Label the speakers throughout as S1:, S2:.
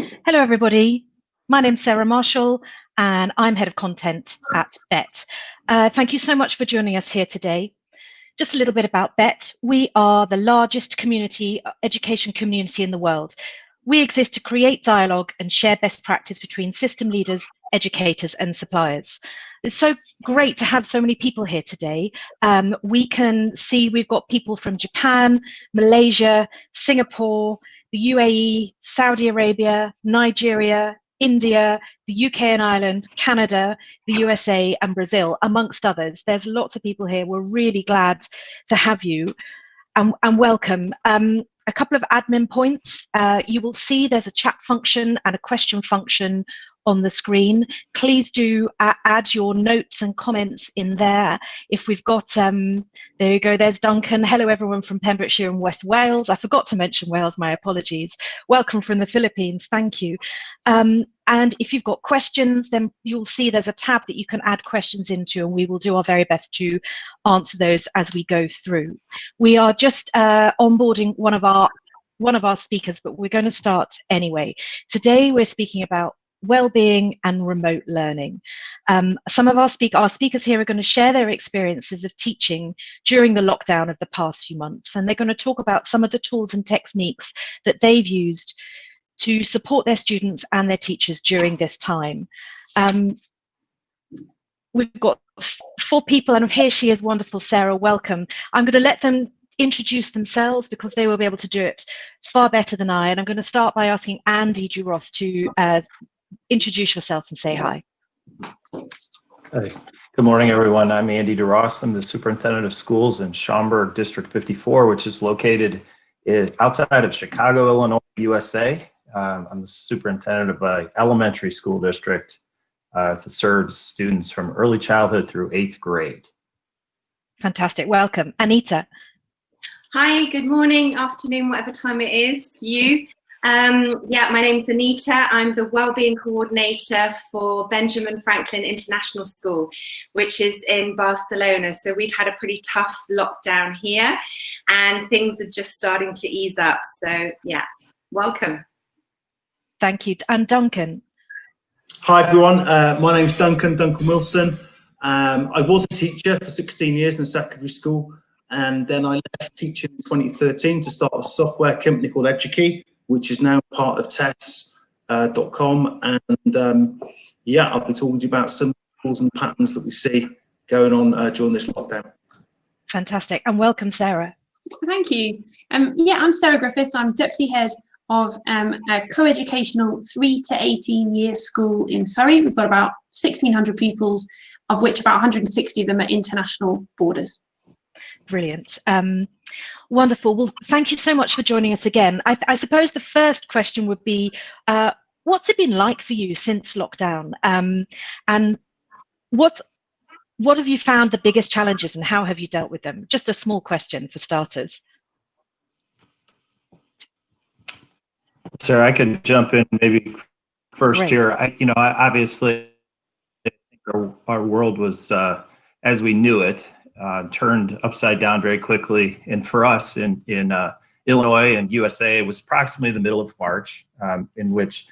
S1: Hello, everybody. My name's Sarah Marshall, and I'm Head of Content at BET. Thank you so much for joining us here today. Just a little bit about BET. We are the largest education community in the world. We exist to create dialogue and share best practice between system leaders, educators, and suppliers. It's so great to have so many people here today. We can see we've got people from Japan, Malaysia, Singapore, the UAE, Saudi Arabia, Nigeria, India, the UK and Ireland, Canada, the USA, and Brazil, amongst others. There's lots of people here. We're really glad to have you and welcome. A couple of admin points. You will see there's a chat function and a question function on the screen. Please do add your notes and comments in there. If we've got, there you go, there's Duncan. Hello everyone from Pembrokeshire and West Wales. I forgot to mention Wales, my apologies. Welcome from the Philippines, thank you. And if you've got questions, then you'll see there's a tab that you can add questions into, and we will do our very best to answer those as we go through. We are just onboarding one of our speakers, but we're going to start anyway. Today we're speaking about well-being and remote learning. Some of our speakers here are going to share their experiences of teaching during the lockdown of the past few months, and they're going to talk about some of the tools and techniques that they've used to support their students and their teachers during this time. We've got 4 people, and here she is, wonderful Sarah, welcome. I'm going to let them introduce themselves because they will be able to do it far better than I, and I'm going to start by asking Andy Duros to introduce yourself and say hi.
S2: Hey. Good morning, everyone. I'm Andy DeRoss. I'm the Superintendent of Schools in Schaumburg, District 54, which is located outside of Chicago, Illinois, USA. I'm the superintendent of an elementary school district that serves students from early childhood through 8th grade.
S1: Fantastic. Welcome. Anita.
S3: Hi, good morning, afternoon, whatever time it is for you. Yeah, my name's Anita. I'm the Wellbeing Coordinator for Benjamin Franklin International School, which is in Barcelona. So we've had a pretty tough lockdown here and things are just starting to ease up. So yeah, welcome.
S1: Thank you. And Duncan.
S4: Hi everyone, my name's Duncan Wilson. I was a teacher for 16 years in secondary school, and then I left teaching in 2013 to start a software company called Eduki, which is now part of TES.com. And yeah, I'll be talking to you about some tools and patterns that we see going on during this lockdown.
S1: Fantastic, and welcome Sarah.
S5: Thank you. Yeah, I'm Sarah Griffiths. I'm Deputy Head of a co-educational 3 to 18 year school in Surrey. We've got about 1,600 pupils, of which about 160 of them are international boarders.
S1: Brilliant. Wonderful. Well, thank you so much for joining us again. I suppose the first question would be, what's it been like for you since lockdown? And what have you found the biggest challenges and how have you dealt with them? Just a small question for starters.
S2: Sarah, I could jump in maybe first. Great. Here. Obviously, I think our world was, as we knew it, turned upside down very quickly. And for us in Illinois and USA, it was approximately the middle of March, in which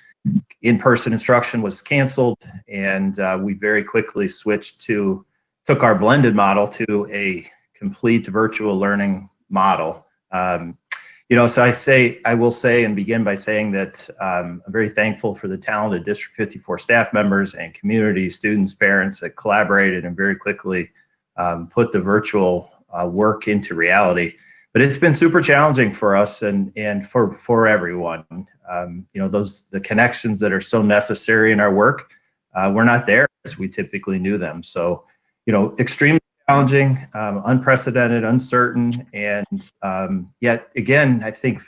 S2: in-person instruction was canceled, and we very quickly took our blended model to a complete virtual learning model. So I will say and begin by saying that I'm very thankful for the talented District 54 staff members and community, students, parents that collaborated and very quickly put the virtual work into reality. But it's been super challenging for us and for everyone. The connections that are so necessary in our work were not there as we typically knew them. So, extremely challenging, unprecedented, uncertain, and yet again, I think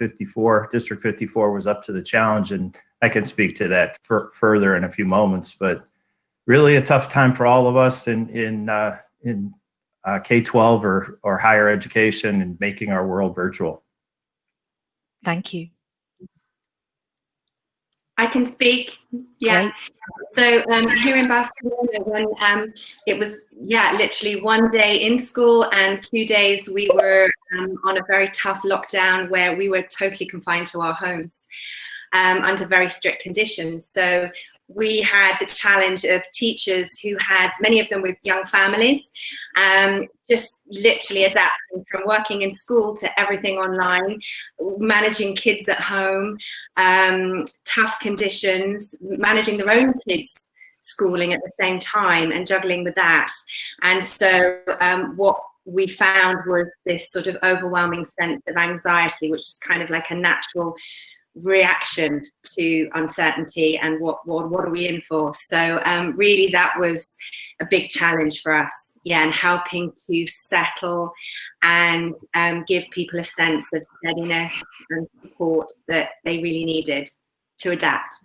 S2: District 54 was up to the challenge, and I can speak to that further in a few moments. But really a tough time for all of us in K-12 or higher education and making our world virtual.
S1: Thank you.
S3: I can speak. Yeah. Great. So here in Barcelona, when it was literally one day in school and 2 days we were on a very tough lockdown where we were totally confined to our homes. under very strict conditions. So we had the challenge of teachers who had, many of them with young families, just literally adapting from working in school to everything online, managing kids at home, tough conditions, managing their own kids' schooling at the same time and juggling with that. And so what we found was this sort of overwhelming sense of anxiety, which is kind of like a natural reaction to uncertainty and what are we in for. So really that was a big challenge for us, and helping to settle and give people a sense of steadiness and support that they really needed to adapt.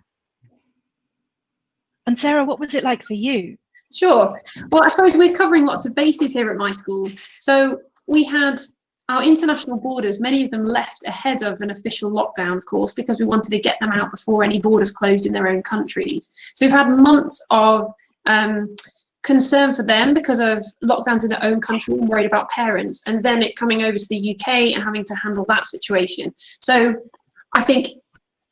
S1: And Sarah, what was it like for you?
S5: Sure. Well, I suppose we're covering lots of bases here at my school. So we had our international borders, many of them left ahead of an official lockdown, of course, because we wanted to get them out before any borders closed in their own countries. So we've had months of concern for them because of lockdowns in their own country and worried about parents, and then it coming over to the UK and having to handle that situation. So I think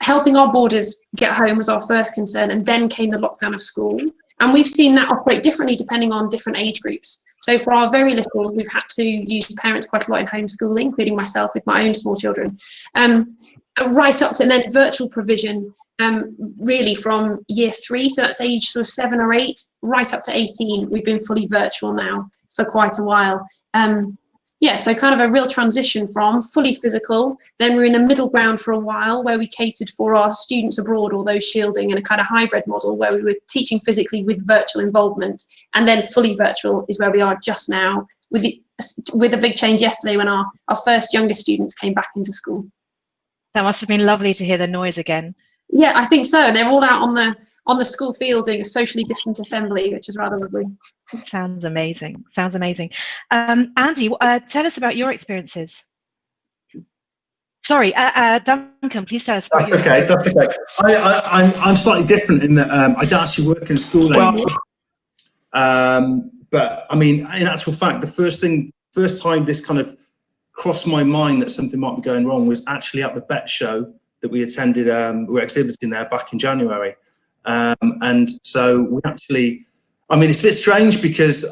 S5: helping our borders get home was our first concern, and then came the lockdown of school. And we've seen that operate differently depending on different age groups. So for our very littles, we've had to use parents quite a lot in homeschooling, including myself with my own small children, right up to, and then virtual provision, really from year 3, so that's age sort of 7 or 8, right up to 18. We've been fully virtual now for quite a while. Yeah, so kind of a real transition from fully physical, then we're in a middle ground for a while where we catered for our students abroad or those shielding, in a kind of hybrid model where we were teaching physically with virtual involvement, and then fully virtual is where we are just now, with a big change yesterday when our first younger students came back into school.
S1: That must have been lovely to hear the noise again.
S5: Yeah, I think so. They're all out on the school field doing a socially distant assembly, which is rather lovely.
S1: Sounds amazing. Sounds amazing. Andy, tell us about your experiences. Sorry, Duncan, please tell us.
S4: That's okay. That's okay. I'm slightly different in that I don't actually work in school anymore. But I mean, in actual fact, the first time this kind of crossed my mind that something might be going wrong was actually at the BET show that we attended. We were exhibiting there back in January. And so we actually, I mean, it's a bit strange because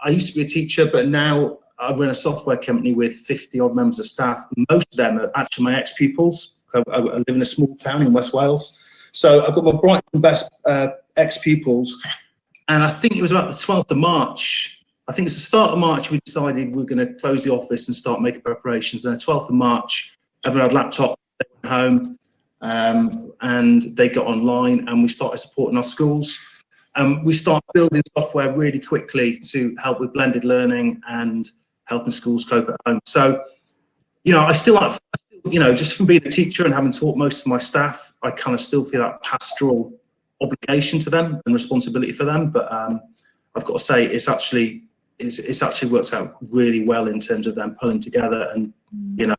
S4: I used to be a teacher, but now I run a software company with 50 odd members of staff. Most of them are actually my ex-pupils. I live in a small town in West Wales. So I've got my bright and best ex-pupils. And I think it was about the 12th of March. I think it's the start of March we decided we're going to close the office and start making preparations. And the 12th of March, everyone had laptops, they went home, and they got online, and we started supporting our schools. We started building software really quickly to help with blended learning and helping schools cope at home. So, you know, I still have, you know, just from being a teacher and having taught most of my staff, I kind of still feel that pastoral obligation to them and responsibility for them. But I've got to say, it's actually worked out really well in terms of them pulling together and, you know,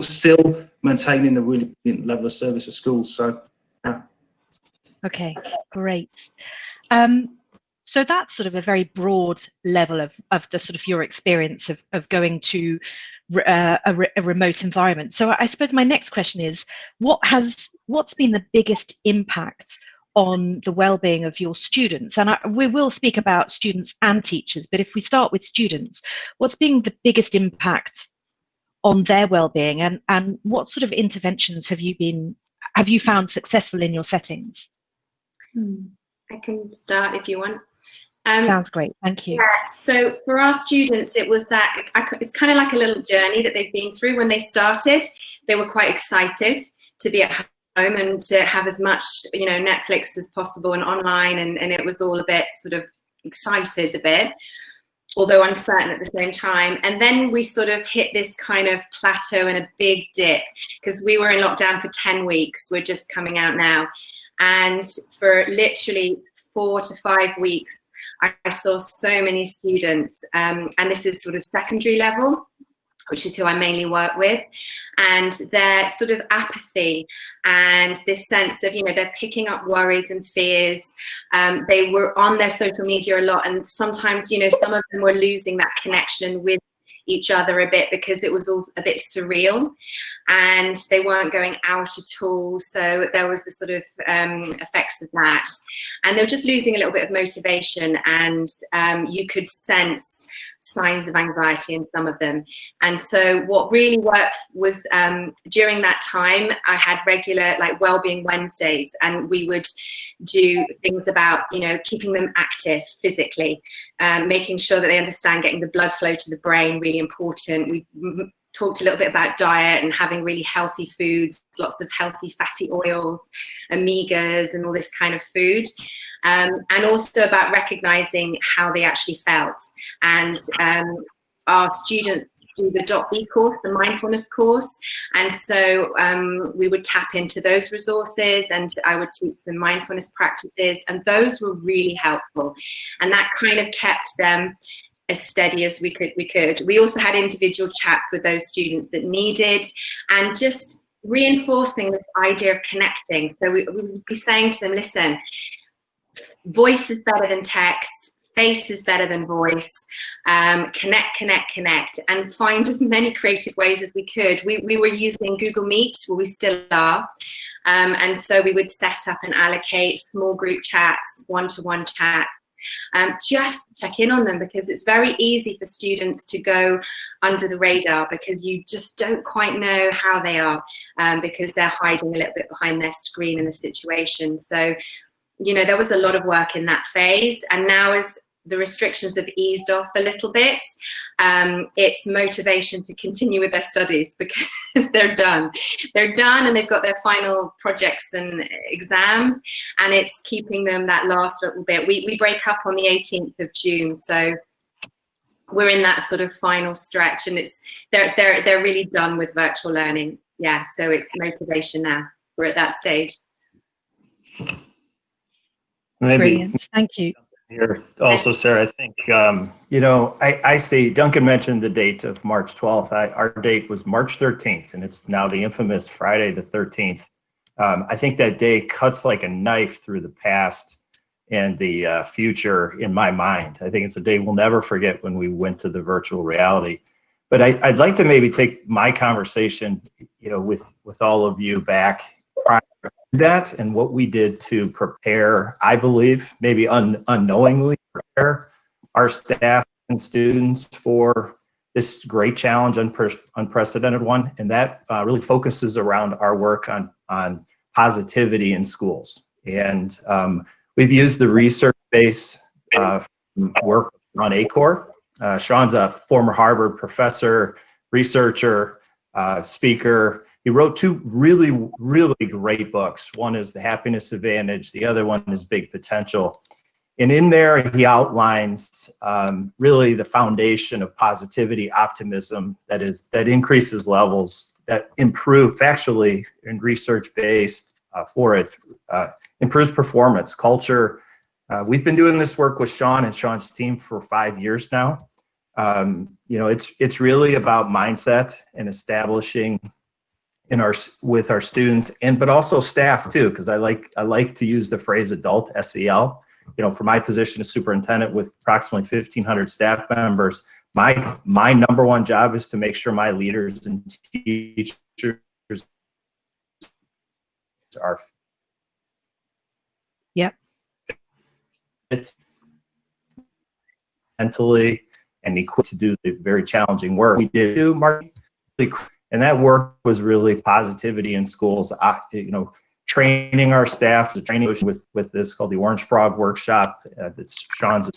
S4: still maintaining a really brilliant level of service at schools. So, yeah. Okay,
S1: great. So that's sort of a very broad level of the sort of your experience of going to a remote environment. So I suppose my next question is, what's been the biggest impact on the well-being of your students? And we will speak about students and teachers, but if we start with students, what's been the biggest impact on their well-being, and what sort of interventions have you found successful in your settings?
S3: I can start if you want.
S1: Sounds great, thank you.
S3: Yeah, so for our students, it was that it's kind of like a little journey that they've been through. When they started, they were quite excited to be at home and to have as much, you know, Netflix as possible and online, and it was all a bit sort of excited a bit, although uncertain at the same time. And then we sort of hit this kind of plateau and a big dip, because we were in lockdown for 10 weeks. We're just coming out now. And for literally 4 to 5 weeks, I saw so many students, and this is sort of secondary level, which is who I mainly work with, and their sort of apathy and this sense of, you know, they're picking up worries and fears. They were on their social media a lot, and sometimes, you know, some of them were losing that connection with each other a bit because it was all a bit surreal and they weren't going out at all. So there was the sort of effects of that. And they were just losing a little bit of motivation, and you could sense signs of anxiety in some of them. And so what really worked was during that time, I had regular like Wellbeing Wednesdays, and we would do things about, you know, keeping them active physically, making sure that they understand getting the blood flow to the brain, really important. We talked a little bit about diet and having really healthy foods, lots of healthy fatty oils, omegas and all this kind of food. And also about recognizing how they actually felt. And our students do the .B course, the mindfulness course. And so we would tap into those resources, and I would teach some mindfulness practices, and those were really helpful. And that kind of kept them as steady as we could. We also had individual chats with those students that needed, and just reinforcing this idea of connecting. So we would be saying to them, listen, voice is better than text, face is better than voice, connect, and find as many creative ways as we could. We were using Google Meet, well, we still are. And so we would set up and allocate small group chats, one-to-one chats, just check in on them, because it's very easy for students to go under the radar because you just don't quite know how they are, because they're hiding a little bit behind their screen in the situation. So, you know, there was a lot of work in that phase. And now as the restrictions have eased off a little bit, it's motivation to continue with their studies because they're done. They're done and they've got their final projects and exams, and it's keeping them that last little bit. We break up on the 18th of June, so we're in that sort of final stretch, and it's they're really done with virtual learning. Yeah, so it's motivation now. We're at that stage.
S2: Maybe
S1: Brilliant, thank you.
S2: here also, Sarah, I think, you know, I see Duncan mentioned the date of March 12th. Our date was March 13th, and it's now the infamous Friday the 13th. I think that day cuts like a knife through the past and the future in my mind. I think it's a day we'll never forget when we went to the virtual reality. But I'd like to maybe take my conversation, you know, with all of you back prior to that and what we did to prepare, I believe, maybe unknowingly prepare our staff and students for this great challenge, unprecedented one. And that really focuses around our work on positivity in schools. And we've used the research base work on ACORE. Sean's a former Harvard professor, researcher, speaker. He wrote two really, really great books. One is The Happiness Advantage. The other one is Big Potential. And in there, he outlines really the foundation of positivity, optimism, that increases levels, that improve factually and research based for it, improves performance, culture. We've been doing this work with Sean and Sean's team for 5 years now. You know, it's really about mindset and establishing with our students, but also staff too, because I like to use the phrase adult SEL. You know, for my position as superintendent with approximately 1,500 staff members, my number one job is to make sure my leaders and teachers are fit mentally and equipped to do the very challenging work we did do, Mark. And that work was really positivity in schools, you know, training our staff, the training with this called the Orange Frog Workshop that Sean's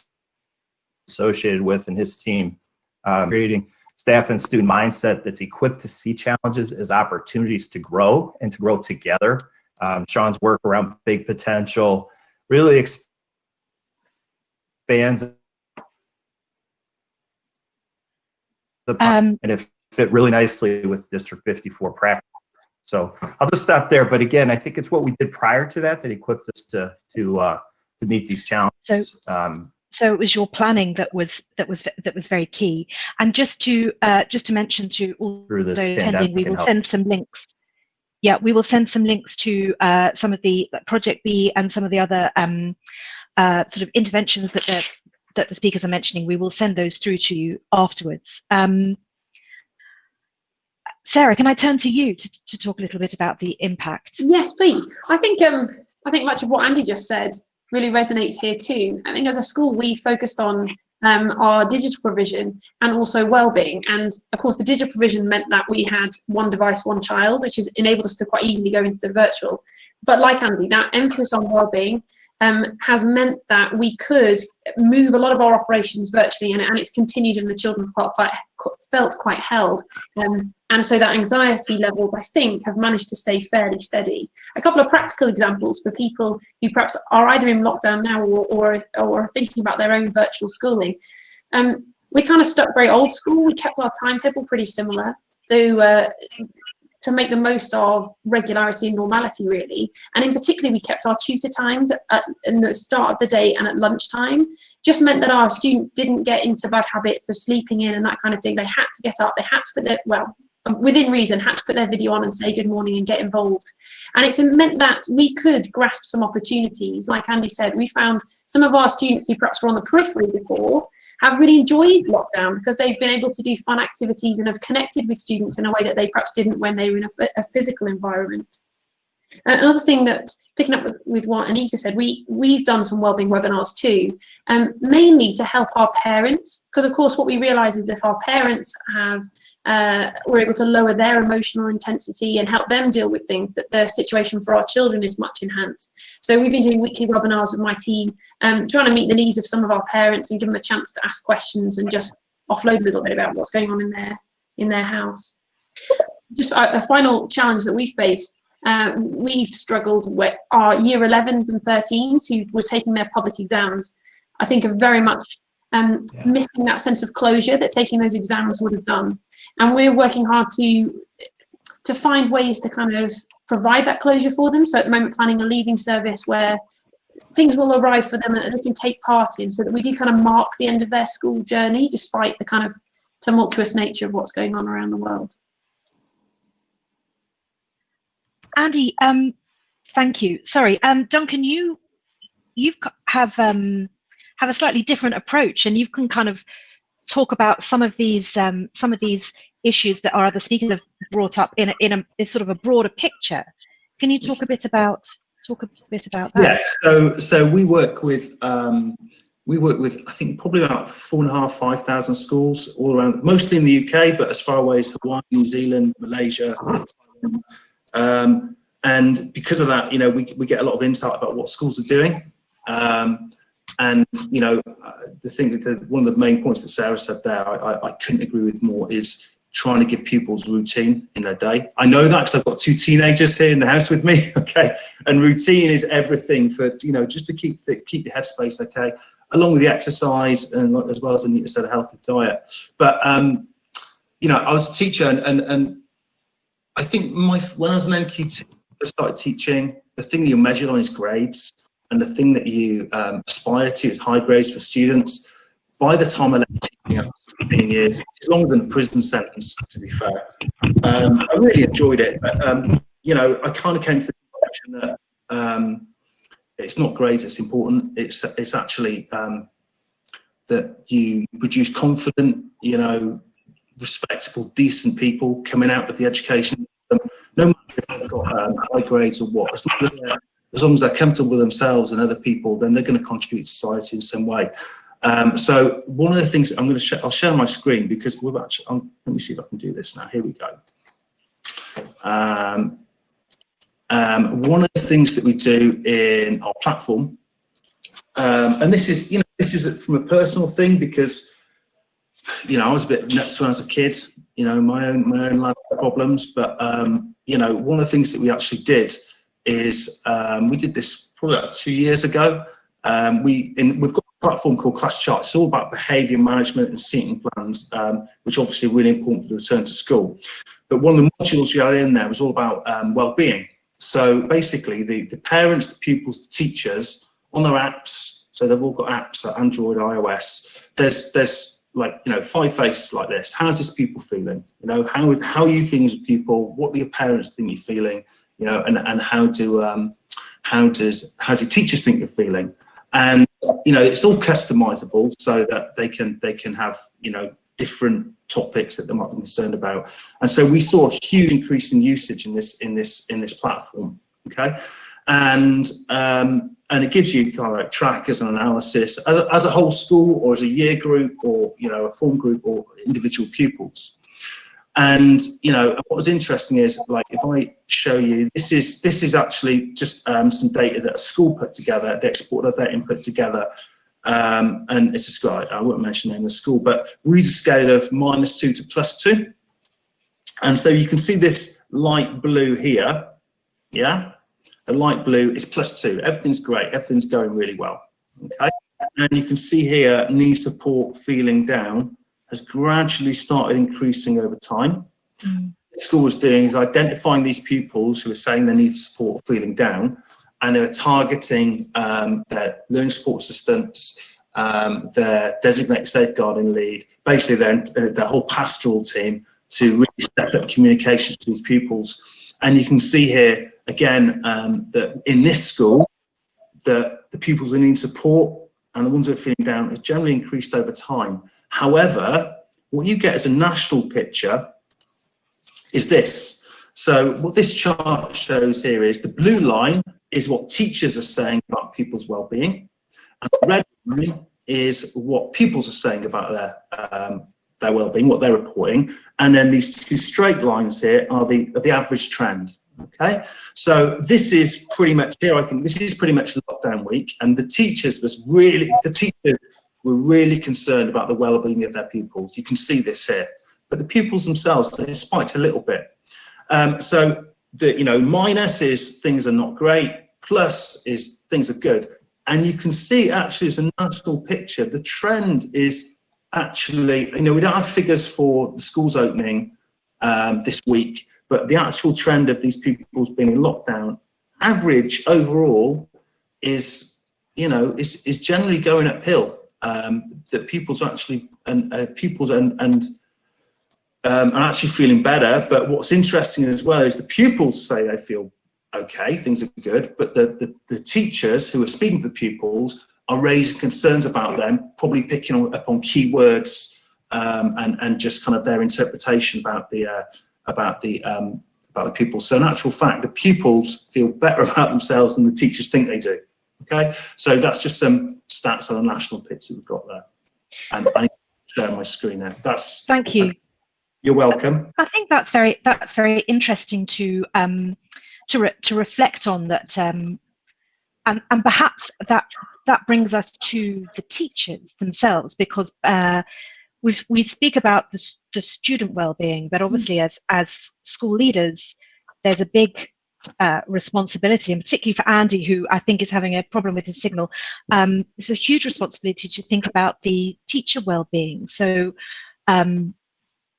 S2: associated with and his team, creating staff and student mindset that's equipped to see challenges as opportunities to grow and to grow together. Sean's work around Big Potential really expands and it fit really nicely with District 54 practice. So I'll just stop there. But again, I think it's what we did prior to that equipped us to meet these challenges.
S1: So it was your planning that was very key. And just to mention to all those attending, we will send some links. Yeah, we will send some links to some of the Project B and some of the other sort of interventions that that the speakers are mentioning, we will send those through to you afterwards. Sarah, can I turn to you to talk a little bit about the impact?
S5: Yes, please. I think much of what Andy just said really resonates here too. I think as a school, we focused on our digital provision and also well-being. And of course, the digital provision meant that we had one device, one child, which has enabled us to quite easily go into the virtual. But like Andy, that emphasis on well-being has meant that we could move a lot of our operations virtually, and it's continued, and the children have felt quite held. And so that anxiety levels, I think, have managed to stay fairly steady. A couple of practical examples for people who perhaps are either in lockdown now or are thinking about their own virtual schooling. We kind of stuck very old school. We kept our timetable pretty similar to make the most of regularity and normality, really. And in particular, we kept our tutor times in the start of the day and at lunchtime. Just meant that our students didn't get into bad habits of sleeping in and that kind of thing. They had to get up, they had to put their, well, within reason, had to put their video on and say good morning and get involved. And it's meant that we could grasp some opportunities. Like Andy said, we found some of our students who perhaps were on the periphery before have really enjoyed lockdown because they've been able to do fun activities and have connected with students in a way that they perhaps didn't when they were in a physical environment. Another thing that, picking up with what Anita said, we've done some wellbeing webinars too, mainly to help our parents, because of course what we realise is if our parents were able to lower their emotional intensity and help them deal with things, that the situation for our children is much enhanced. So we've been doing weekly webinars with my team, trying to meet the needs of some of our parents and give them a chance to ask questions and just offload a little bit about what's going on in their house. Just a final challenge that we faced. We've struggled with our year 11s and 13s who were taking their public exams. I think are very much missing that sense of closure that taking those exams would have done. And we're working hard to find ways to kind of provide that closure for them. So at the moment, planning a leaving service where things will arrive for them and they can take part in, so that we do kind of mark the end of their school journey, despite the kind of tumultuous nature of what's going on around the world.
S1: Andy, thank you. Sorry, Duncan, you have a slightly different approach, and you can kind of talk about some of these issues that our other speakers have brought up in a sort of a broader picture. Can you talk a bit about that?
S4: Yeah. So we work with I think probably about 4,500 to 5,000 schools all around, mostly in the UK, but as far away as Hawaii, New Zealand, Malaysia. And because of that, you know, we get a lot of insight about what schools are doing. And you know, one of the main points that Sarah said there, I couldn't agree with more, is trying to give pupils routine in their day. I know that because I've got two teenagers here in the house with me. Okay, and routine is everything for, you know, just to keep your headspace okay, along with the exercise and as well as Anita said, a healthy diet. But you know, I was a teacher and I think when I was an NQ2, I started teaching. The thing that you're measured on is grades, and the thing that you aspire to is high grades for students. By the time I left teaching after 16 years, which is longer than a prison sentence, to be fair, I really enjoyed it. But you know, I kind of came to the conclusion that it's not grades that's important. It's actually that you produce confident, you know, respectable, decent people coming out of the education system, no matter if they've got high grades or what. As long as they're comfortable with themselves and other people, then they're going to contribute to society in some way. So one of the things I'll share my screen because we've actually, let me see if I can do this now. Here we go. One of the things that we do in our platform, and this is, you know, this is from a personal thing because, you know, I was a bit nuts when I was a kid, you know, my own life problems. But, you know, one of the things that we actually did is we did this probably about 2 years ago. We've got a platform called Class Charts. It's all about behaviour management and seating plans, which obviously are really important for the return to school. But one of the modules we had in there was all about well-being. So basically, the parents, the pupils, the teachers on their apps. So they've all got apps like Android, iOS. There's like, you know, 5 faces like this. How's this pupil feeling? You know, how are you feeling as a pupil? What do your parents think you're feeling? You know, and how do teachers think you're feeling? And you know, it's all customizable so that they can have, you know, different topics that they might be concerned about. And so we saw a huge increase in usage in this platform. Okay. And it gives you kind of like trackers and analysis as a whole school, or as a year group, or, you know, a form group, or individual pupils. And, you know, what was interesting is, like, if I show you, this is actually just some data that a school put together. They exported that data and put together. And it's a school, I won't mention the name of the school, but we use a scale of -2 to +2. And so you can see this light blue here. Yeah. The light blue is +2. Everything's great. Everything's going really well. Okay. And you can see here, need support, feeling down, has gradually started increasing over time. What the school is doing is identifying these pupils who are saying they need support, feeling down, and they're targeting their learning support assistants, their designated safeguarding lead, basically their whole pastoral team, to really step up communications with these pupils. And you can see here, again, that in this school, the pupils who need support and the ones who are feeling down has generally increased over time. However, what you get as a national picture is this. So what this chart shows here is the blue line is what teachers are saying about people's well-being, and the red line is what pupils are saying about their well-being, what they're reporting, and then these two straight lines here are the average trend. Okay, so this is pretty much here. I think this is pretty much lockdown week, and the teachers were really concerned about the well-being of their pupils. You can see this here, but the pupils themselves, they spiked a little bit. So the, you know, minus is things are not great, plus is things are good. And you can see actually as a national picture, the trend is actually, you know, we don't have figures for the schools opening this week, but the actual trend of these pupils being in lockdown, average overall is, you know, is generally going uphill. That pupils are actually are actually feeling better. But what's interesting as well is the pupils say they feel okay, things are good, but the teachers who are speaking to the pupils are raising concerns about them, probably picking up on keywords and just kind of their interpretation about the pupils. So in actual fact, the pupils feel better about themselves than the teachers think they do. Okay, so that's just some stats on a national picture we've got there. And I need to share my screen now. That's
S1: Thank you.
S4: You're welcome.
S1: I think that's very interesting to reflect on that, and perhaps that brings us to the teachers themselves, because we speak about the student well-being, but obviously as school leaders, there's a big responsibility, and particularly for Andy, who I think is having a problem with his signal. It's a huge responsibility to think about the teacher well-being. So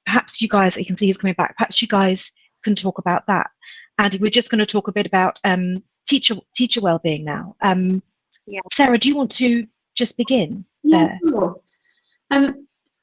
S1: perhaps you guys, you can see he's coming back, perhaps you guys can talk about that. Andy, we're just going to talk a bit about teacher well-being now.
S3: Yeah.
S1: Sarah, do you want to just begin there?
S5: Sure.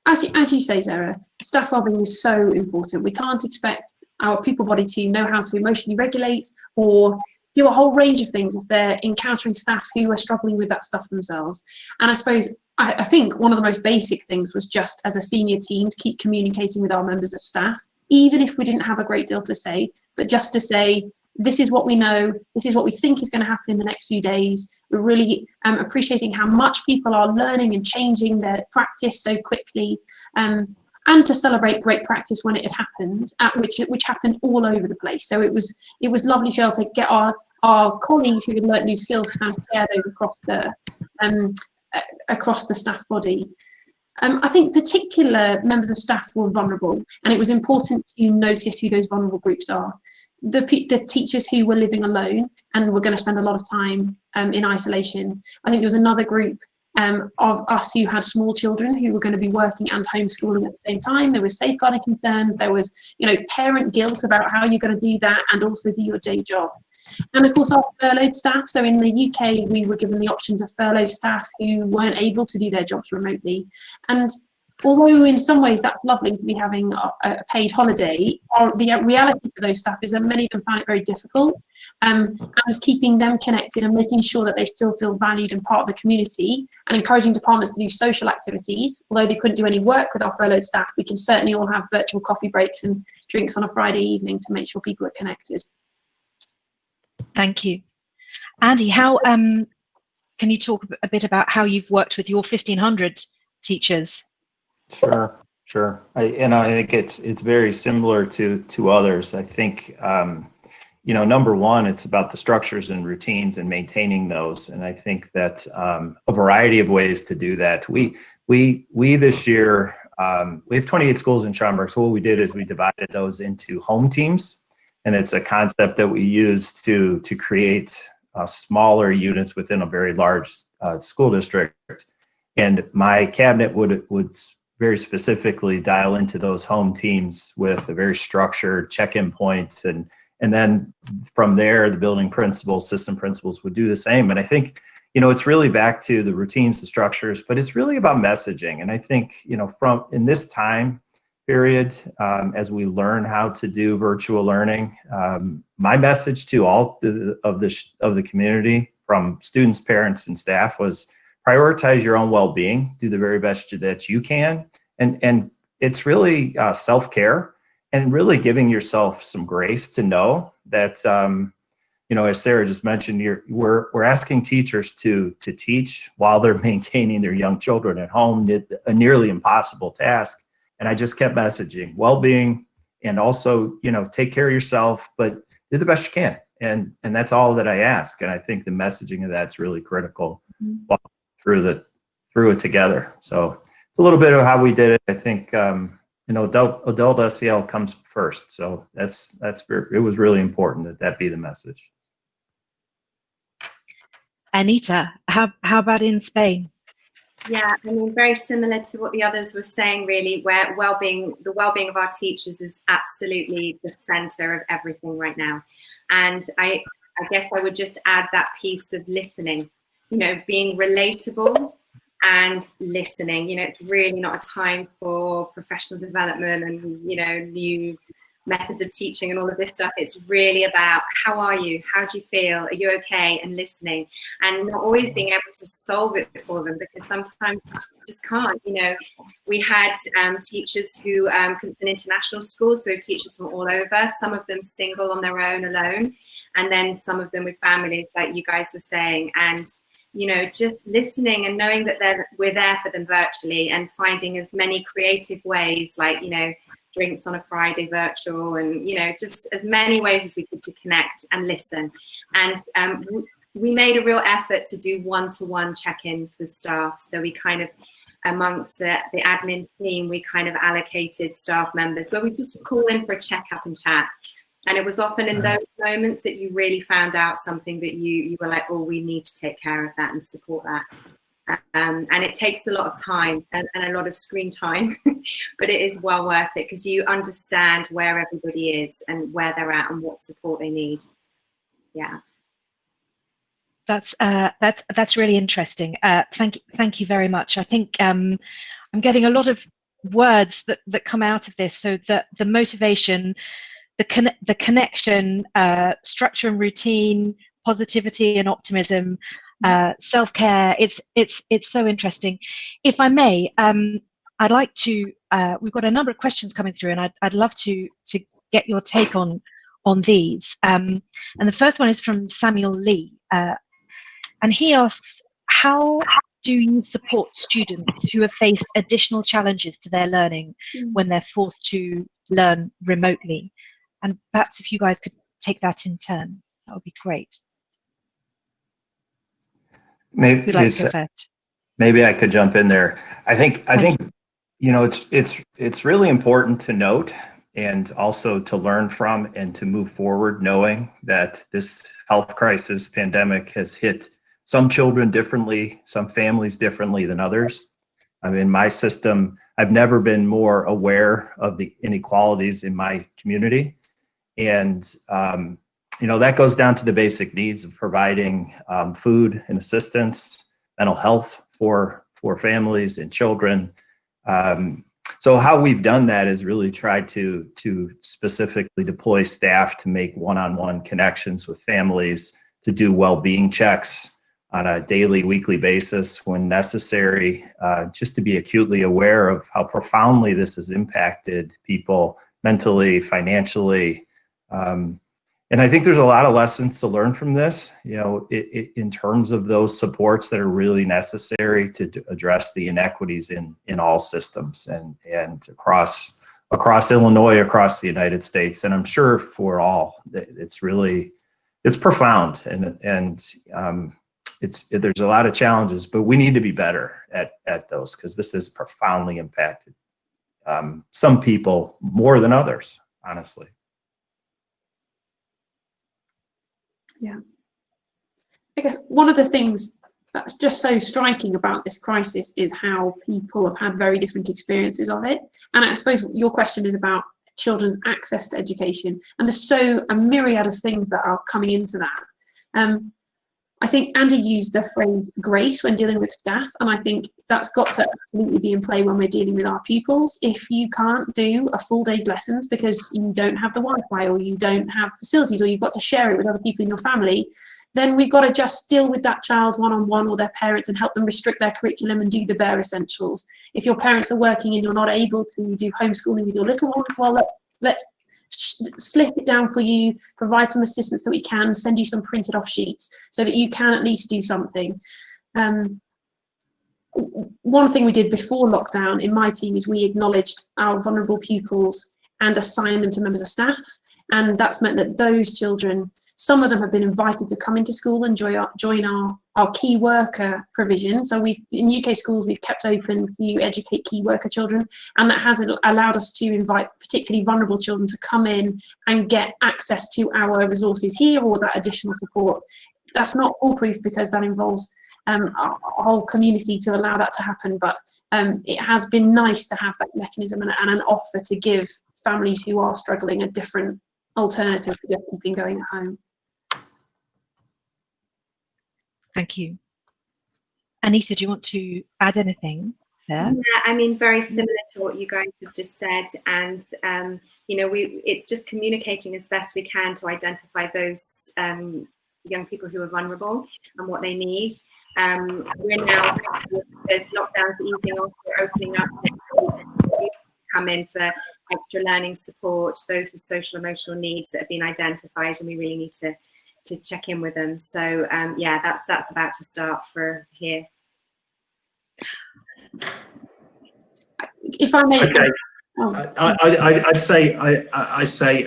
S5: As you say, Sarah, staff wellbeing is so important. We can't expect our people body to know how to emotionally regulate or do a whole range of things if they're encountering staff who are struggling with that stuff themselves. And I suppose, I think one of the most basic things was just as a senior team to keep communicating with our members of staff, even if we didn't have a great deal to say, but just to say, this is what we know, this is what we think is going to happen in the next few days. We're really appreciating how much people are learning and changing their practice so quickly, and to celebrate great practice when it had happened, which happened all over the place. So it was lovely to be able to get our colleagues who had learnt new skills to kind of share those across the staff body. I think particular members of staff were vulnerable, and it was important to notice who those vulnerable groups are. The teachers who were living alone and were going to spend a lot of time in isolation. I think there was another group of us who had small children who were going to be working and homeschooling at the same time. There was safeguarding concerns. There was, parent guilt about how you're going to do that and also do your day job. And of course, our furloughed staff. So in the UK, we were given the option to furlough staff who weren't able to do their jobs remotely. And although in some ways that's lovely to be having a paid holiday, the reality for those staff is that many of them find it very difficult, and keeping them connected and making sure that they still feel valued and part of the community, and encouraging departments to do social activities. Although they couldn't do any work with our furloughed staff, we can certainly all have virtual coffee breaks and drinks on a Friday evening to make sure people are connected.
S1: Thank you. Andy, how can you talk a bit about how you've worked with your 1,500 teachers?
S2: Sure. I think it's very similar to others. I think number one, it's about the structures and routines and maintaining those. And I think that a variety of ways to do that. We this year we have 28 schools in Schaumburg. So what we did is we divided those into home teams, and it's a concept that we use to create smaller units within a very large school district. And my cabinet would very specifically dial into those home teams with a very structured check-in point, and then from there the building principals, system principals would do the same. And I think it's really back to the routines, the structures, but it's really about messaging. And I think from in this time period, as we learn how to do virtual learning, my message to all of the community, from students, parents, and staff, was prioritize your own well-being, do the very best that you can. And it's really self-care and really giving yourself some grace to know that, as Sarah just mentioned, we're asking teachers to teach while they're maintaining their young children at home, a nearly impossible task. And I just kept messaging well-being, and also, take care of yourself, but do the best you can. And that's all that I ask. And I think the messaging of that's really critical through it together. So it's a little bit of how we did it. I think, adult SEL comes first. So it was really important that be the message.
S1: Anita, how about in Spain?
S3: Yeah, I mean, very similar to what the others were saying, really, where the well-being of our teachers is absolutely the center of everything right now. And I guess I would just add that piece of listening, being relatable and listening. It's really not a time for professional development and, new methods of teaching and all of this stuff. It's really about, how are you? How do you feel? Are you okay? And listening, and not always being able to solve it for them, because sometimes you just can't. We had teachers who, because it's an international school, so teachers from all over, some of them single on their own, alone, and then some of them with families, like you guys were saying. And just listening and knowing that we're there for them virtually, and finding as many creative ways, like, drinks on a Friday virtual, and, just as many ways as we could to connect and listen. And we made a real effort to do one-to-one check-ins with staff. So we kind of, amongst the admin team, we kind of allocated staff members where we just call in for a check-up and chat. And it was often in those moments that you really found out something that you were like, oh, we need to take care of that and support that. And it takes a lot of time and a lot of screen time, but it is well worth it, because you understand where everybody is and where they're at and what support they need. Yeah.
S1: That's really interesting. Thank you very much. I think I'm getting a lot of words that come out of this. So the motivation, the connection, structure and routine, positivity and optimism, self-care. It's so interesting. If I may, I'd like to. We've got a number of questions coming through, and I'd love to get your take on these. And the first one is from Samuel Lee, and he asks, how do you support students who have faced additional challenges to their learning when they're forced to learn remotely? And perhaps if you guys could take that in turn, that would be great.
S2: Maybe
S1: who'd like to go first?
S2: Maybe I could jump in there. I think it's really important to note, and also to learn from and to move forward, knowing that this health crisis pandemic has hit some children differently, some families differently than others. I mean, my system, I've never been more aware of the inequalities in my community. And that goes down to the basic needs of providing food and assistance, mental health for families and children, So how we've done that is really tried to specifically deploy staff to make one-on-one connections with families, to do well-being checks on a daily, weekly basis when necessary, just to be acutely aware of how profoundly this has impacted people mentally, financially. And I think there's a lot of lessons to learn from this, you know, in terms of those supports that are really necessary to address the inequities in all systems and across Illinois, across the United States. And I'm sure for all, it's profound, and there's a lot of challenges, but we need to be better at those, because this has profoundly impacted some people more than others, honestly.
S5: Yeah. I guess one of the things that's just so striking about this crisis is how people have had very different experiences of it. And I suppose your question is about children's access to education. And there's a myriad of things that are coming into that. I think Andy used the phrase grace when dealing with staff, and I think that's got to absolutely be in play when we're dealing with our pupils. If you can't do a full day's lessons because you don't have the Wi-Fi, or you don't have facilities, or you've got to share it with other people in your family, then we've got to just deal with that child one-on-one, or their parents, and help them restrict their curriculum and do the bare essentials. If your parents are working and you're not able to do homeschooling with your little one, well, let's slip it down for you, provide some assistance that we can, send you some printed off sheets so that you can at least do something. One thing we did before lockdown in my team is we acknowledged our vulnerable pupils and assigned them to members of staff. And that's meant that those children, some of them have been invited to come into school and join our key worker provision. So in UK schools, we've kept open to educate key worker children, and that has allowed us to invite particularly vulnerable children to come in and get access to our resources here, or that additional support. That's not foolproof, because that involves a whole community to allow that to happen, but it has been nice to have that mechanism and an offer to give families who are struggling a different alternative to just keeping going at home.
S1: Thank you. Anita, do you want to add anything there?
S3: Yeah, I mean, very similar to what you guys have just said, and you know, it's just communicating as best we can to identify those young people who are vulnerable and what they need. We're now, there's lockdowns easing off, we're opening up next week. Come in for extra learning support, those with social emotional needs that have been identified, and we really need to check in with them. So yeah, that's about to start for here.
S5: If I may,
S4: okay. I'd say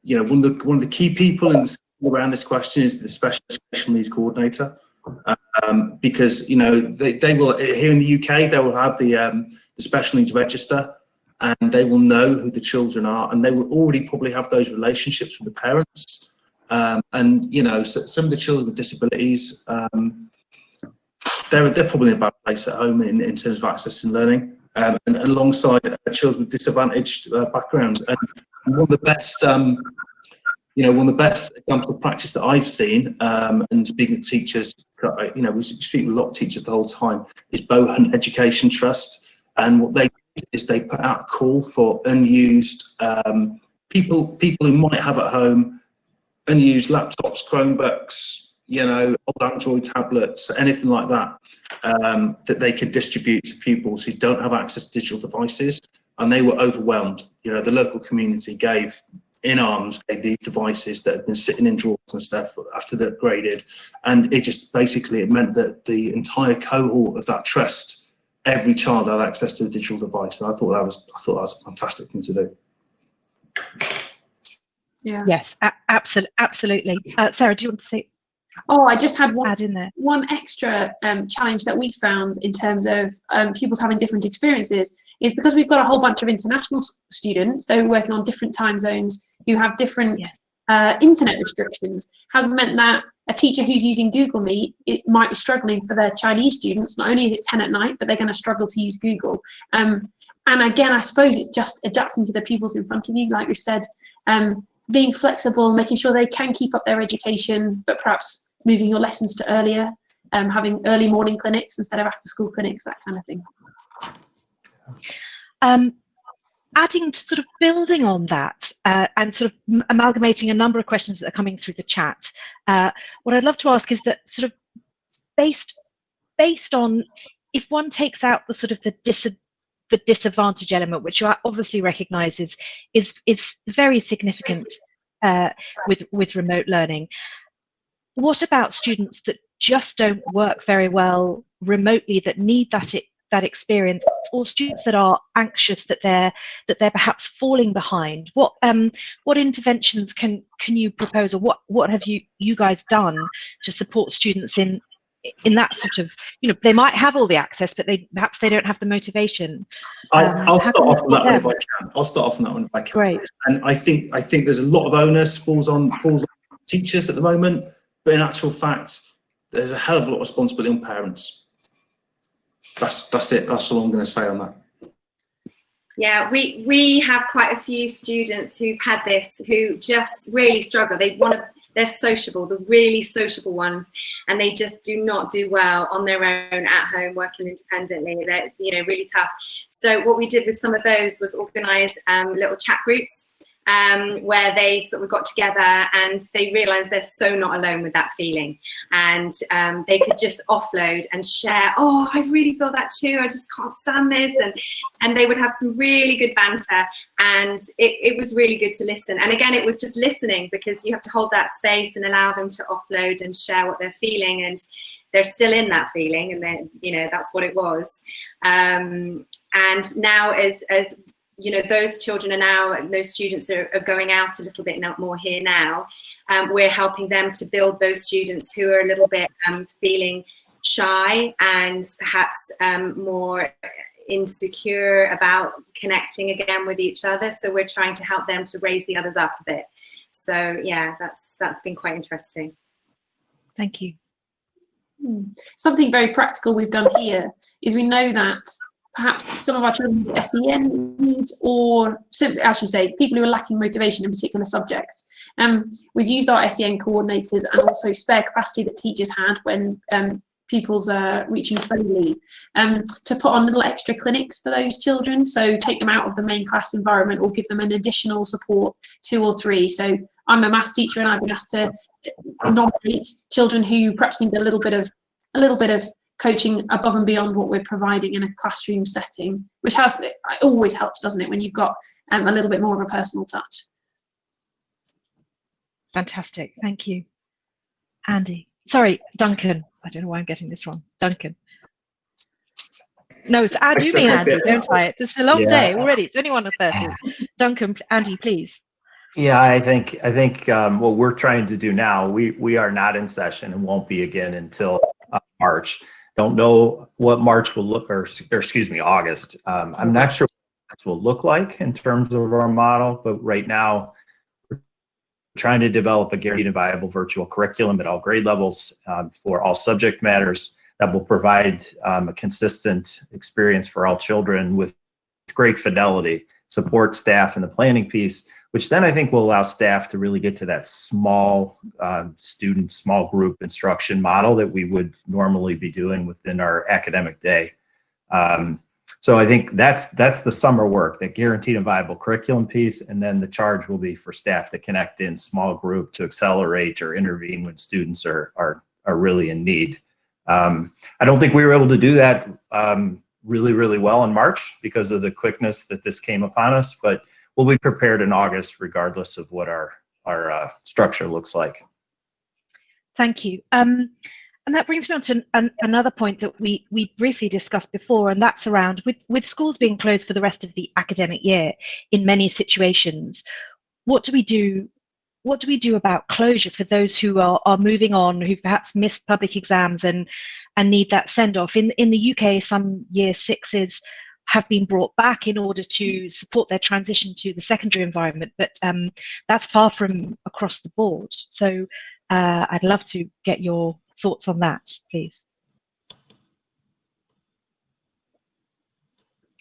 S4: you know, one of the key people around this question is the special educational needs coordinator, because you know they will, here in the UK, they will have the special needs register, and they will know who the children are, and they will already probably have those relationships with the parents. And you know, so some of the children with disabilities, they're probably in a bad place at home in terms of access and learning, and alongside children with disadvantaged backgrounds. And one of the best, you know, one of the best examples of practice that I've seen, and speaking to teachers, you know, we speak with a lot of teachers the whole time, is Bow Hunt Education Trust. And what they did is they put out a call for unused people who might have at home unused laptops, Chromebooks, you know, old Android tablets, anything like that, that they could distribute to pupils who don't have access to digital devices. And they were overwhelmed. You know, the local community gave these devices that had been sitting in drawers and stuff after they're upgraded. And it just basically, it meant that the entire cohort of that trust, every child had access to a digital device. And I thought that was a fantastic thing to do.
S5: yeah.
S1: Yes, absolutely. Sarah, do you want to say?
S5: Oh, I just had one extra challenge that we found in terms of pupils having different experiences is because we've got a whole bunch of international students, they're working on different time zones, who have different internet restrictions, has meant that a teacher who's using Google Meet, it might be struggling for their Chinese students. Not only is it 10 at night, but they're going to struggle to use Google. And again, I suppose it's just adapting to the pupils in front of you, like we've said, being flexible, making sure they can keep up their education, but perhaps moving your lessons to earlier, having early morning clinics instead of after school clinics, that kind of thing.
S1: Adding to sort of building on that and sort of amalgamating a number of questions that are coming through the chat, what I'd love to ask is that sort of based on, if one takes out the sort of the disadvantage element, which you obviously recognise is very significant with remote learning, what about students that just don't work very well remotely, that need that experience, or students that are anxious that they're perhaps falling behind? What interventions can you propose, or what have you guys done to support students in that sort of, they might have all the access, but perhaps they don't have the motivation?
S4: I'll start off on that one if I can. I'll start off on that one if I can.
S1: Great.
S4: And I think there's a lot of onus falls on teachers at the moment, but in actual fact, there's a hell of a lot of responsibility on parents. That's it. That's all I'm going to say on that.
S3: Yeah, we have quite a few students who've had this, who just really struggle. They're sociable, the really sociable ones, and they just do not do well on their own at home, working independently. They're really tough. So what we did with some of those was organise little chat groups where they sort of got together and they realised they're so not alone with that feeling, and they could just offload and share. Oh, I really feel that too. I just can't stand this, and they would have some really good banter, and it was really good to listen. And again, it was just listening, because you have to hold that space and allow them to offload and share what they're feeling, and they're still in that feeling, and then that's what it was. And now as those children are now, those students are going out a little bit more here now. We're helping them to build those students who are a little bit feeling shy and perhaps more insecure about connecting again with each other. So we're trying to help them to raise the others up a bit. So yeah, that's been quite interesting. Thank you.
S5: Something very practical we've done here is we know that perhaps some of our children with SEN needs, or simply, I should say, people who are lacking motivation in particular subjects. We've used our SEN coordinators and also spare capacity that teachers had when pupils are reaching study leave, to put on little extra clinics for those children. So take them out of the main class environment, or give them an additional support, 2 or 3. So I'm a maths teacher, and I've been asked to nominate children who perhaps need a little bit of coaching above and beyond what we're providing in a classroom setting, which always helps, doesn't it, when you've got a little bit more of a personal touch.
S1: Fantastic, thank you. Andy, sorry, Duncan. I don't know why I'm getting this wrong. Duncan. No, I do mean Andy, don't I? This is a long day already. It's only 1:30. Duncan, Andy, please.
S2: Yeah, I think what we're trying to do now, we are not in session and won't be again until March. Don't know what March will look, or excuse me, August. I'm not sure what this will look like in terms of our model, but right now we're trying to develop a guaranteed and viable virtual curriculum at all grade levels for all subject matters that will provide a consistent experience for all children with great fidelity, support staff in the planning piece, which then I think will allow staff to really get to that small student, small group instruction model that we would normally be doing within our academic day. So I think that's the summer work, that guaranteed and viable curriculum piece, and then the charge will be for staff to connect in small group to accelerate or intervene when students are really in need. I don't think we were able to do that really well in March because of the quickness that this came upon us, but we'll be prepared in August regardless of what our structure looks like.
S1: Thank you. And that brings me on to another point that we briefly discussed before, and that's around with schools being closed for the rest of the academic year in many situations, what do we do about closure for those who are moving on, who've perhaps missed public exams and need that send-off? In the UK, some year 6s have been brought back in order to support their transition to the secondary environment, but that's far from across the board. So I'd love to get your thoughts on that, please.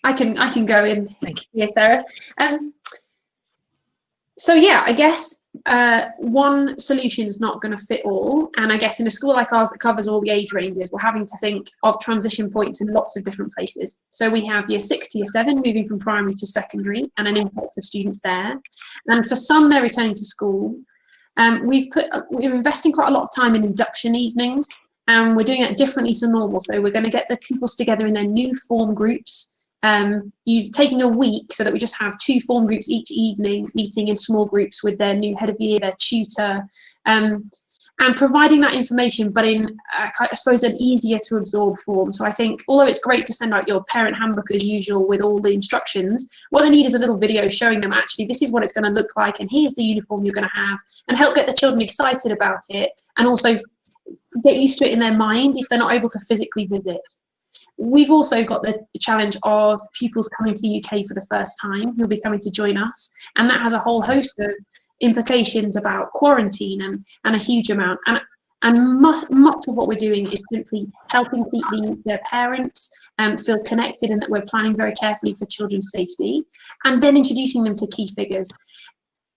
S5: I can go in.
S1: Thank you.
S5: Yes, Sarah. So yeah, I guess one solution is not going to fit all. And I guess in a school like ours that covers all the age ranges, we're having to think of transition points in lots of different places. So we have year 6 to year 7 moving from primary to secondary and an influx of students there. And for some, they're returning to school. We're investing quite a lot of time in induction evenings, and we're doing it differently to normal. So we're going to get the pupils together in their new form groups, taking a week so that we just have 2 form groups each evening, meeting in small groups with their new head of year, their tutor, and providing that information, but in, I suppose, an easier to absorb form. So I think, although it's great to send out your parent handbook as usual with all the instructions, what they need is a little video showing them, actually, this is what it's going to look like, and here's the uniform you're going to have, and help get the children excited about it, and also get used to it in their mind if they're not able to physically visit. We've also got the challenge of pupils coming to the UK for the first time who'll be coming to join us, and that has a whole host of implications about quarantine and a huge amount. And much of what we're doing is simply helping keep their parents feel connected, and that we're planning very carefully for children's safety, and then introducing them to key figures.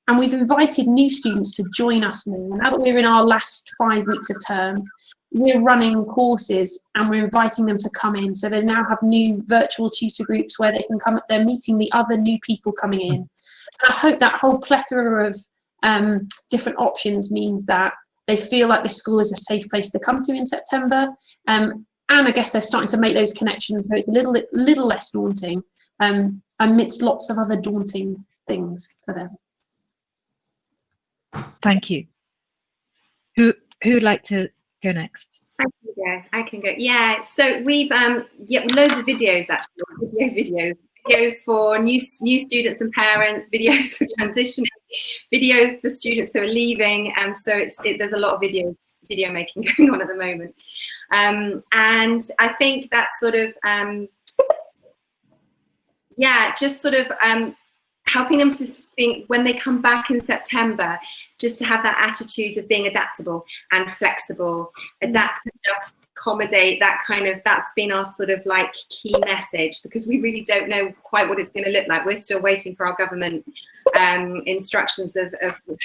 S5: And we've invited new students to join us now. Now that we're in our last 5 weeks of term, we're running courses and we're inviting them to come in. So they now have new virtual tutor groups where they can come, they're meeting the other new people coming in. And I hope that whole plethora of different options means that they feel like this school is a safe place to come to in September. And I guess they're starting to make those connections, so it's a little less daunting amidst lots of other daunting things for them.
S1: Thank you. Who'd like to go next?
S3: I can go. Yeah, so we've loads of videos, actually, videos for new students and parents, videos for transitioning, videos for students who are leaving, so there's a lot of video making going on at the moment, and I think that's sort of just sort of helping them to think when they come back in September, just to have that attitude of being adaptable and flexible, adapt, adjust, accommodate, that's been our sort of like key message, because we really don't know quite what it's going to look like. We're still waiting for our government instructions of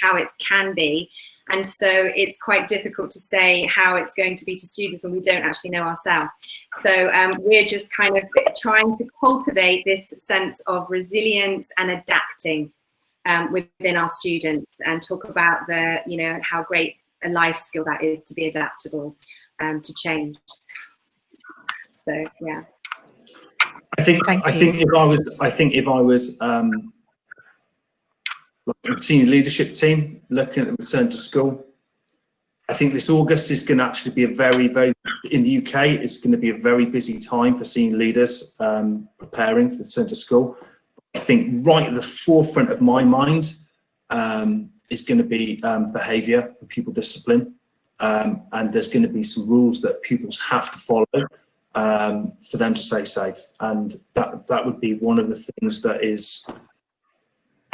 S3: how it can be. And so it's quite difficult to say how it's going to be to students when we don't actually know ourselves. So we're just kind of trying to cultivate this sense of resilience and adapting within our students, and talk about how great a life skill that is to be adaptable to change. So yeah.
S4: I think if I was like a senior leadership team looking at the return to school, I think this August is going to actually be a very, very, in the UK, it's going to be a very busy time for senior leaders preparing for the return to school. I think right at the forefront of my mind is going to be behaviour and pupil discipline, and there's going to be some rules that pupils have to follow for them to stay safe, and that would be one of the things that is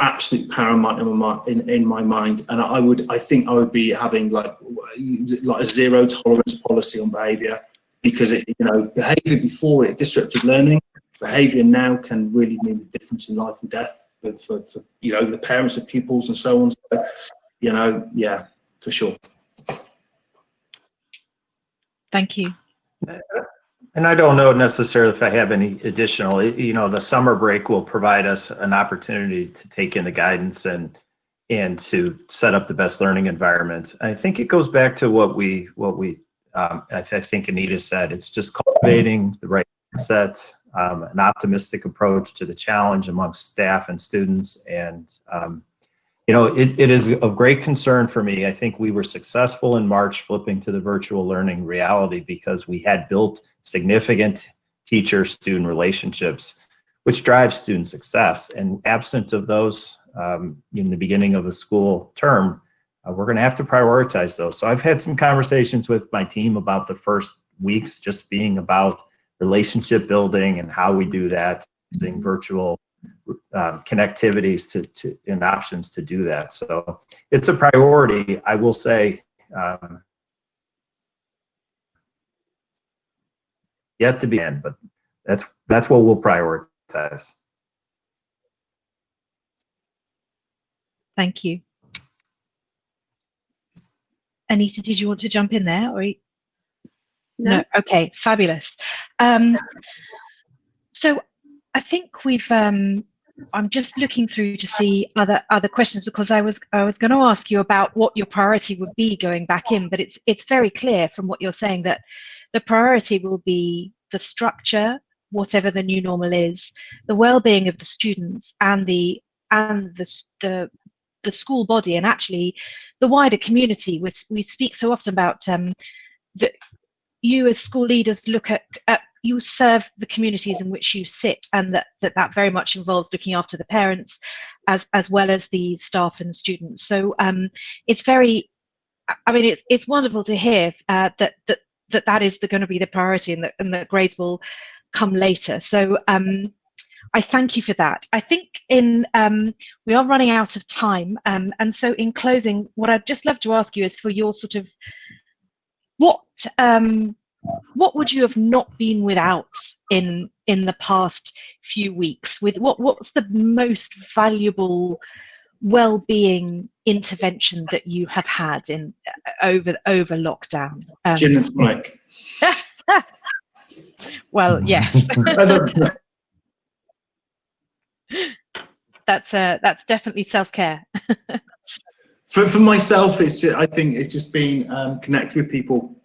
S4: absolute paramount in my mind. And I think I would be having like a zero tolerance policy on behaviour, because behaviour before it disrupted learning. Behaviour now can really mean the difference in life and death for the parents of pupils and so on. So, yeah, for sure.
S1: Thank you.
S2: And I don't know necessarily if I have any additional, the summer break will provide us an opportunity to take in the guidance and to set up the best learning environment. I think it goes back to what I think Anita said. It's just cultivating the right mindset, an optimistic approach to the challenge amongst staff and students. And, it is of great concern for me. I think we were successful in March flipping to the virtual learning reality because we had built significant teacher-student relationships, which drives student success. And absent of those in the beginning of the school term, we're going to have to prioritize those. So I've had some conversations with my team about the first weeks just being about relationship building and how we do that, using virtual connectivities and options to do that. So it's a priority. I will say, yet to be in, but that's what we'll prioritize.
S1: Thank you. Anita, did you want to jump in there? Or
S3: No.
S1: Okay, fabulous. So I think we've. I'm just looking through to see other questions, because I was going to ask you about what your priority would be going back in, but it's very clear from what you're saying that the priority will be the structure, whatever the new normal is, the well-being of the students and the school body, and actually the wider community. We speak so often about that you as school leaders look at you serve the communities in which you sit, and that very much involves looking after the parents as well as the staff and students. So it's very, I mean, it's wonderful to hear that is going to be the priority, and that grades will come later. So I thank you for that. I think we are running out of time, and so in closing, what I'd just love to ask you is for your sort of what would you have not been without in the past few weeks? With what's the most valuable well-being intervention that you have had in over lockdown?
S4: Gin and tonic.
S1: Well, yes. That's definitely self-care.
S4: For myself, I think it's just being connected with people.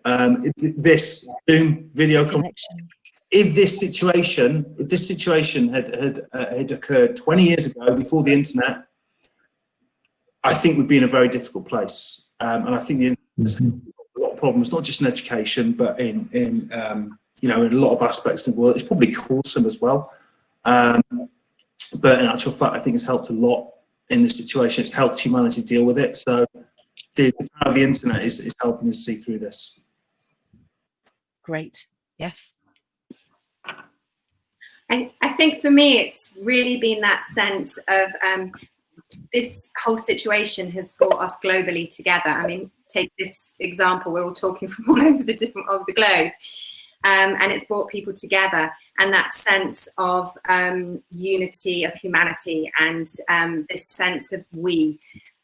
S4: This Zoom video connection. If this situation had occurred 20 years ago, before the internet, I think we'd be in a very difficult place. And I think the internet's got a lot of problems, not just in education, but in you know, in a lot of aspects of the world. It's probably caused some as well. But in actual fact, I think it's helped a lot in this situation. It's helped humanity deal with it. So the power of the internet is helping us see through this.
S1: Great. Yes.
S3: I think for me, it's really been that sense of this whole situation has brought us globally together. I mean, take this example, we're all talking from all over the globe. And it's brought people together, and that sense of unity of humanity and this sense of we,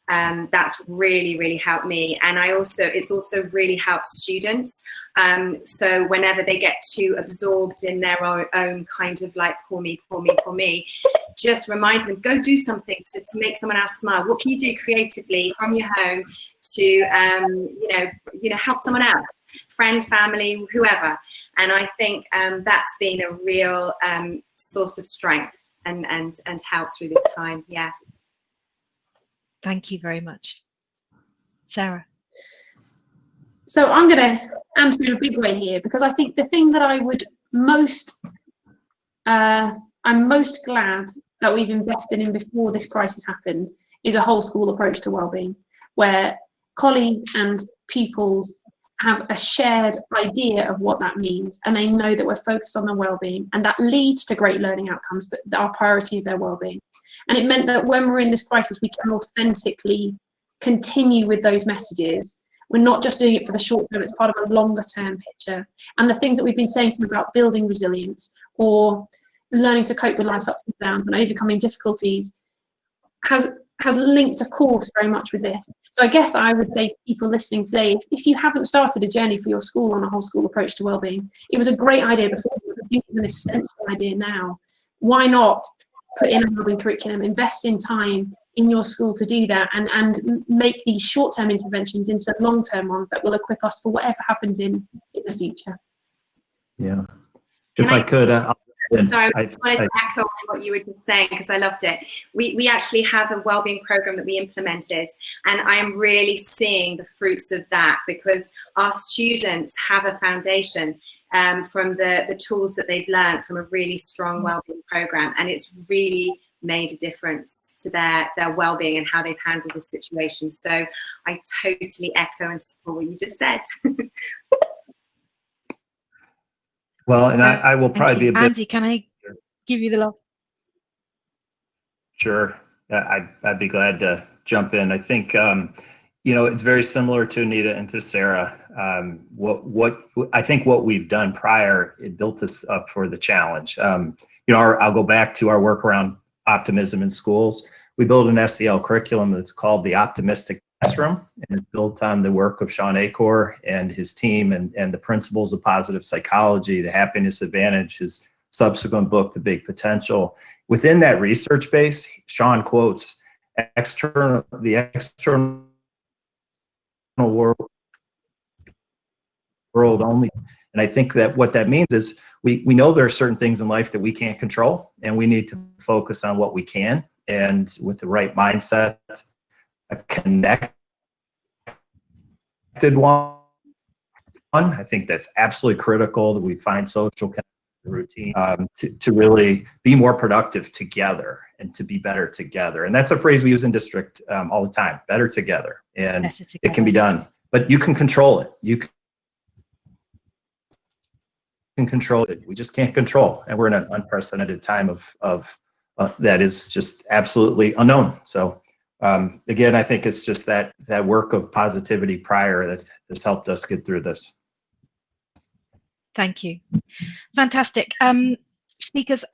S3: that's really, really helped me. And it's also really helped students. So whenever they get too absorbed in their own kind of like, poor me, poor me, poor me, just remind them, go do something to make someone else smile. What can you do creatively from your home to, you know, help someone else? Friend, family, whoever. And I think that's been a real source of strength and help through this time. Yeah.
S1: Thank you very much. Sarah.
S5: So I'm going to answer in a big way here, because I think the thing that I would I'm most glad that we've invested in before this crisis happened is a whole school approach to wellbeing, where colleagues and pupils have a shared idea of what that means, and they know that we're focused on their well-being, and that leads to great learning outcomes, but our priority is their well-being. And it meant that when we're in this crisis, we can authentically continue with those messages. We're not just doing it for the short term, it's part of a longer term picture. And the things that we've been saying about building resilience or learning to cope with life's ups and downs and overcoming difficulties has linked, of course, very much with this. So I guess I would say to people listening today, if you haven't started a journey for your school on a whole school approach to wellbeing, it was a great idea before, but I think it's an essential idea now. Why not put in a wellbeing curriculum, invest in time in your school to do that, and make these short-term interventions into long-term ones that will equip us for whatever happens in the future.
S2: Yeah. If I could,
S3: sorry, I wanted to echo what you were just saying, because I loved it. We actually have a wellbeing program that we implemented, and I am really seeing the fruits of that, because our students have a foundation from the tools that they've learned from a really strong wellbeing program, and it's really made a difference to their well-being and how they've handled the situation. So I totally echo and support what you just said.
S2: Well, and I will probably be a bit.
S1: Andy, can I give you the last?
S2: Sure, I'd be glad to jump in. I think you know, it's very similar to Anita and to Sarah. What I think what we've done prior, it built us up for the challenge. You know, I'll go back to our work around optimism in schools. We built an SEL curriculum that's called the Optimistic classroom, and it's built on the work of Sean Acor and his team and the principles of positive psychology, the Happiness Advantage, his subsequent book, The Big Potential. Within that research base, Sean quotes the external world only. And I think that what that means is we know there are certain things in life that we can't control, and we need to focus on what we can. And with the right mindset, a connected one, I think that's absolutely critical, that we find social routine to really be more productive together and to be better together. And that's a phrase we use in district all the time, better together. And
S1: Better together.
S2: It can be done, but you can control it. You can control it. We just can't control. And we're in an unprecedented time of that is just absolutely unknown. So again, I think it's just that work of positivity prior that has helped us get through this.
S1: Thank you. Fantastic. Speakers,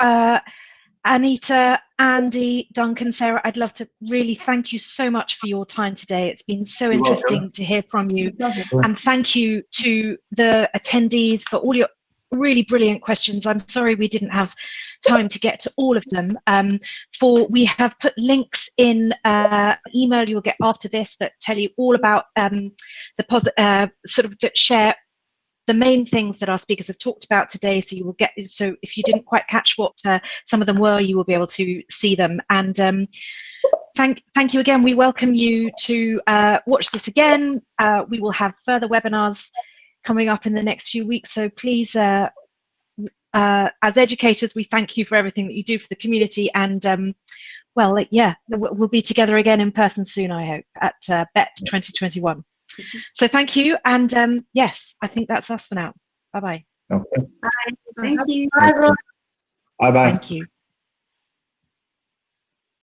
S1: Anita, Andy, Duncan, Sarah, I'd love to really thank you so much for your time today. It's been so interesting to hear from you. And thank you to the attendees for all your really brilliant questions. I'm sorry we didn't have time to get to all of them. We have put links in email you'll get after this that tell you all about that share the main things that our speakers have talked about today. So you will get, so if you didn't quite catch what some of them were, you will be able to see them. And thank you again. We welcome you to watch this again. We will have further webinars coming up in the next few weeks. So please, as educators, we thank you for everything that you do for the community. And well, yeah, we'll be together again in person soon, I hope, at BET 2021. So thank you. And yes, I think that's us for now. Bye-bye.
S2: Okay.
S3: Bye. Thank you.
S5: Bye, everyone.
S2: Bye-bye.
S1: Thank you.